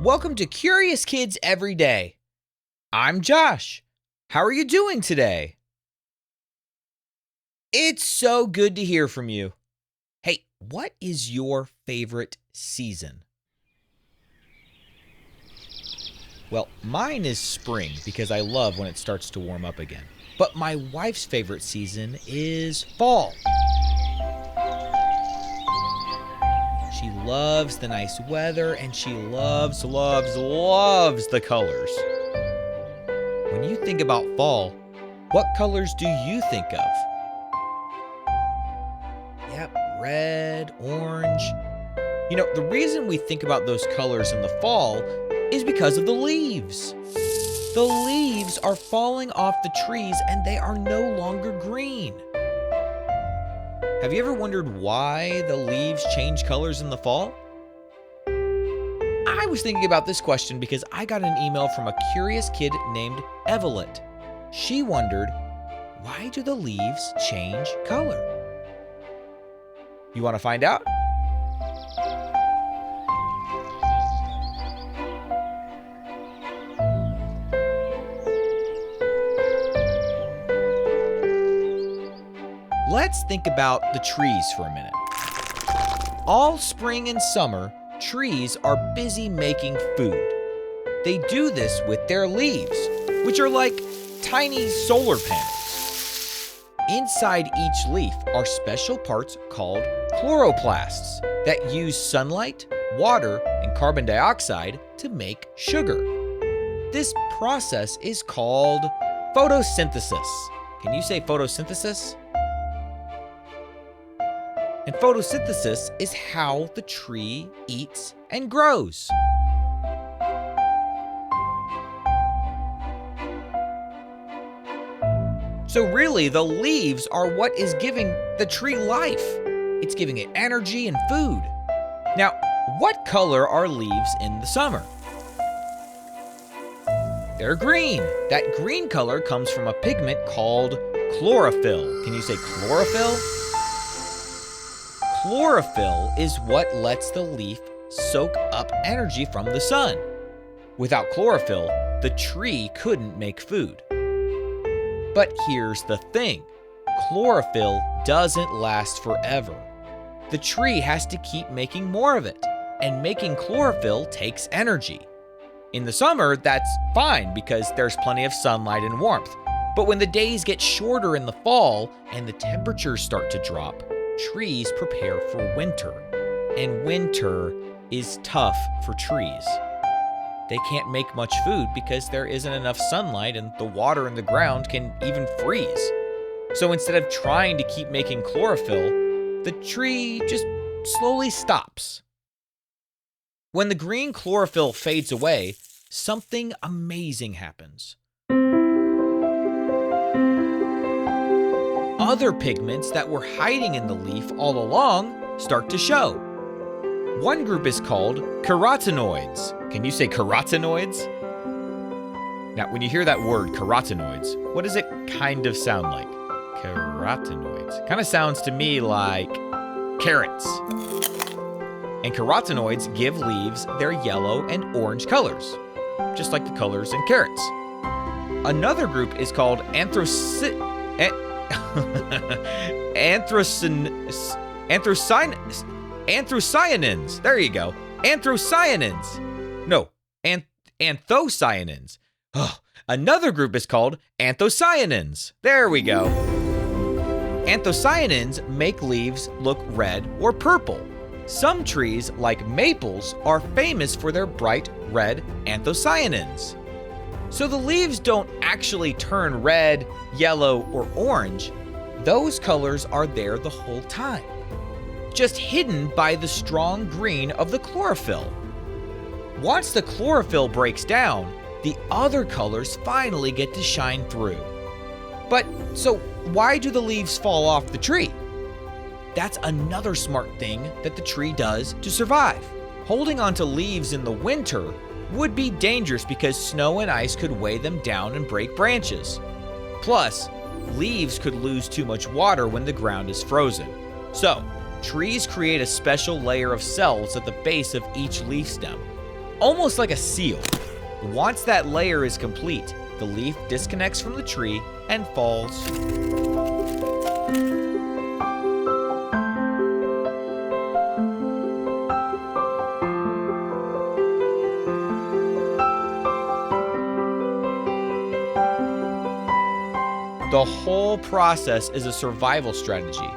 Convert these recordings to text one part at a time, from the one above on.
Welcome to Curious Kids Every Day. I'm Josh. How are you doing today? It's so good to hear from you. Hey, what is your favorite season? Well, mine is spring because I love when it starts to warm up again. But my wife's favorite season is fall. She loves the nice weather and she loves the colors. When you think about fall, what colors do you think of? Yep, red, orange. You know, the reason we think about those colors in the fall is because of the leaves. The leaves are falling off the trees and they are no longer green. Have you ever wondered why the leaves change colors in the fall? I was thinking about this question because I got an email from a curious kid named Evelyn. She wondered, why do the leaves change color? You want to find out? Let's think about the trees for a minute. All spring and summer, trees are busy making food. They do this with their leaves, which are like tiny solar panels. Inside each leaf are special parts called chloroplasts that use sunlight, water, and carbon dioxide to make sugar. This process is called photosynthesis. Can you say photosynthesis? And photosynthesis is how the tree eats and grows. So really, the leaves are what is giving the tree life. It's giving it energy and food. Now, what color are leaves in the summer? They're green. That green color comes from a pigment called chlorophyll. Can you say chlorophyll? Chlorophyll is what lets the leaf soak up energy from the sun. Without chlorophyll, the tree couldn't make food. But here's the thing, chlorophyll doesn't last forever. The tree has to keep making more of it, and making chlorophyll takes energy. In the summer, that's fine because there's plenty of sunlight and warmth. But when the days get shorter in the fall and the temperatures start to drop, trees prepare for winter, and winter is tough for trees. They can't make much food because there isn't enough sunlight and the water in the ground can even freeze. So instead of trying to keep making chlorophyll, the tree just slowly stops. When the green chlorophyll fades away, something amazing happens. Other pigments that were hiding in the leaf all along start to show. One group is called carotenoids. Can you say carotenoids? Now, when you hear that word, carotenoids, what does it kind of sound like? Carotenoids. Kind of sounds to me like carrots. And carotenoids give leaves their yellow and orange colors, just like the colors in carrots. Another group is called anthocyanins. There you go. Anthocyanins. No, anthocyanins. Oh, another group is called anthocyanins. There we go. Anthocyanins make leaves look red or purple. Some trees, like maples, are famous for their bright red anthocyanins. So the leaves don't actually turn red, yellow, or orange. Those colors are there the whole time, just hidden by the strong green of the chlorophyll. Once the chlorophyll breaks down, the other colors finally get to shine through. But so why do the leaves fall off the tree? That's another smart thing that the tree does to survive. Holding onto leaves in the winter would be dangerous because snow and ice could weigh them down and break branches. Plus, leaves could lose too much water when the ground is frozen. So, trees create a special layer of cells at the base of each leaf stem. almost like a seal. Once that layer is complete, the leaf disconnects from the tree and falls. The whole process is a survival strategy.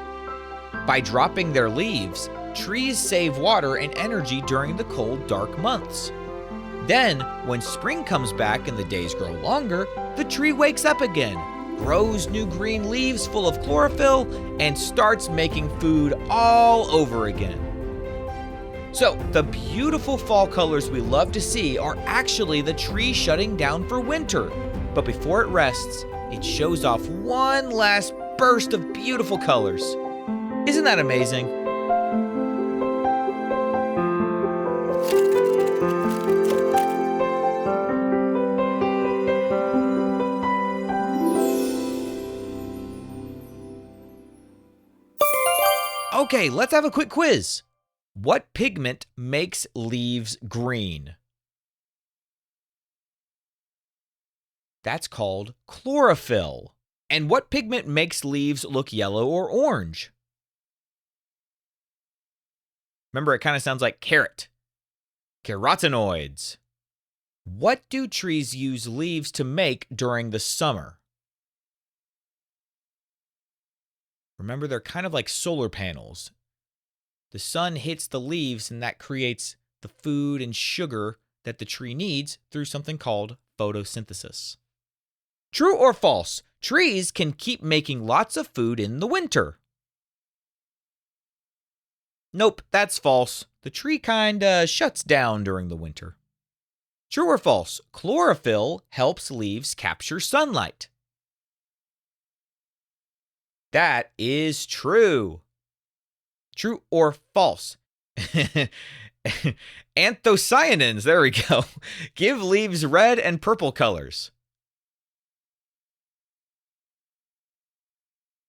By dropping their leaves, trees save water and energy during the cold, dark months. Then, when spring comes back and the days grow longer, the tree wakes up again, grows new green leaves full of chlorophyll, and starts making food all over again. So, the beautiful fall colors we love to see are actually the tree shutting down for winter. But before it rests, it shows off one last burst of beautiful colors. Isn't that amazing? Okay, let's have a quick quiz. What pigment makes leaves green? That's called chlorophyll. And what pigment makes leaves look yellow or orange? Remember, it kind of sounds like carrot. Carotenoids. What do trees use leaves to make during the summer? Remember, they're kind of like solar panels. The sun hits the leaves and that creates the food and sugar that the tree needs through something called photosynthesis. True or false? Trees can keep making lots of food in the winter. Nope, that's false. The tree kinda shuts down during the winter. True or false? Chlorophyll helps leaves capture sunlight. That is true. True or false? Anthocyanins, there we go, give leaves red and purple colors.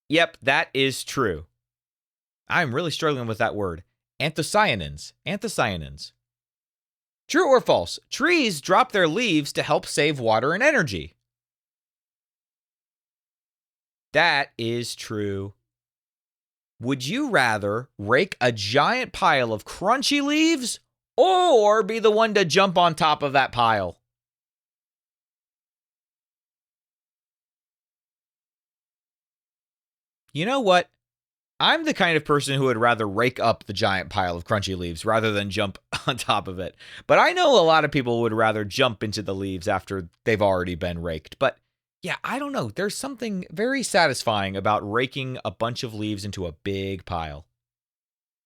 Yep, that is true. I'm really struggling with that word. Anthocyanins. Anthocyanins. True or false? Trees drop their leaves to help save water and energy. That is true. Would you rather rake a giant pile of crunchy leaves or be the one to jump on top of that pile? You know what? I'm the kind of person who would rather rake up the giant pile of crunchy leaves rather than jump on top of it. But I know a lot of people would rather jump into the leaves after they've already been raked. But yeah, I don't know. There's something very satisfying about raking a bunch of leaves into a big pile.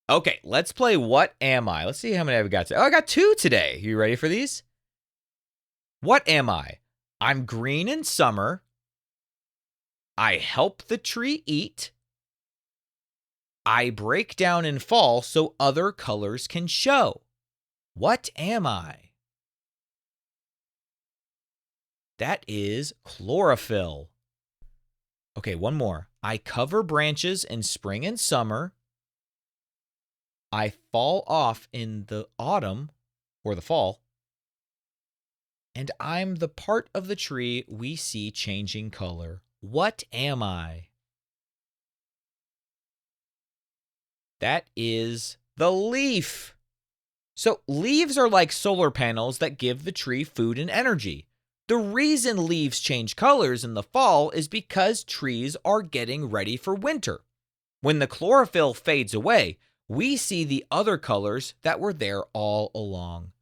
Okay, let's play What Am I? Let's see how many I've got today. Oh, I got 2 today. You ready for these? What am I? I'm green in summer. I help the tree eat. I break down in fall so other colors can show. What am I? That is chlorophyll. Okay, one more. I cover branches in spring and summer. I fall off in the autumn or the fall. And I'm the part of the tree we see changing color. What am I? That is the leaf. So leaves are like solar panels that give the tree food and energy. The reason leaves change colors in the fall is because trees are getting ready for winter. When the chlorophyll fades away, we see the other colors that were there all along.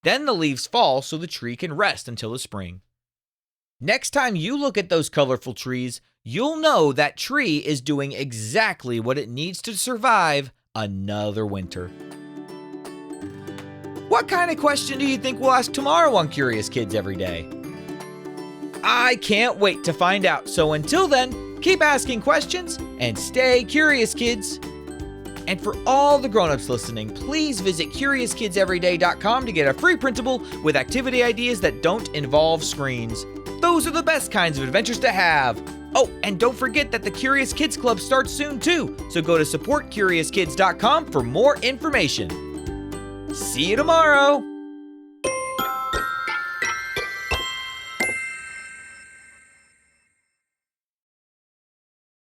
Then the leaves fall so the tree can rest until the spring. Next time you look at those colorful trees, you'll know that tree is doing exactly what it needs to survive another winter. What kind of question do you think we'll ask tomorrow on Curious Kids Every Day? I can't wait to find out. So until then, keep asking questions and stay curious, kids. And for all the grown-ups listening, please visit CuriousKidsEveryday.com to get a free printable with activity ideas that don't involve screens. Those are the best kinds of adventures to have. Oh, and don't forget that the Curious Kids Club starts soon too, so go to supportcuriouskids.com for more information. See you tomorrow!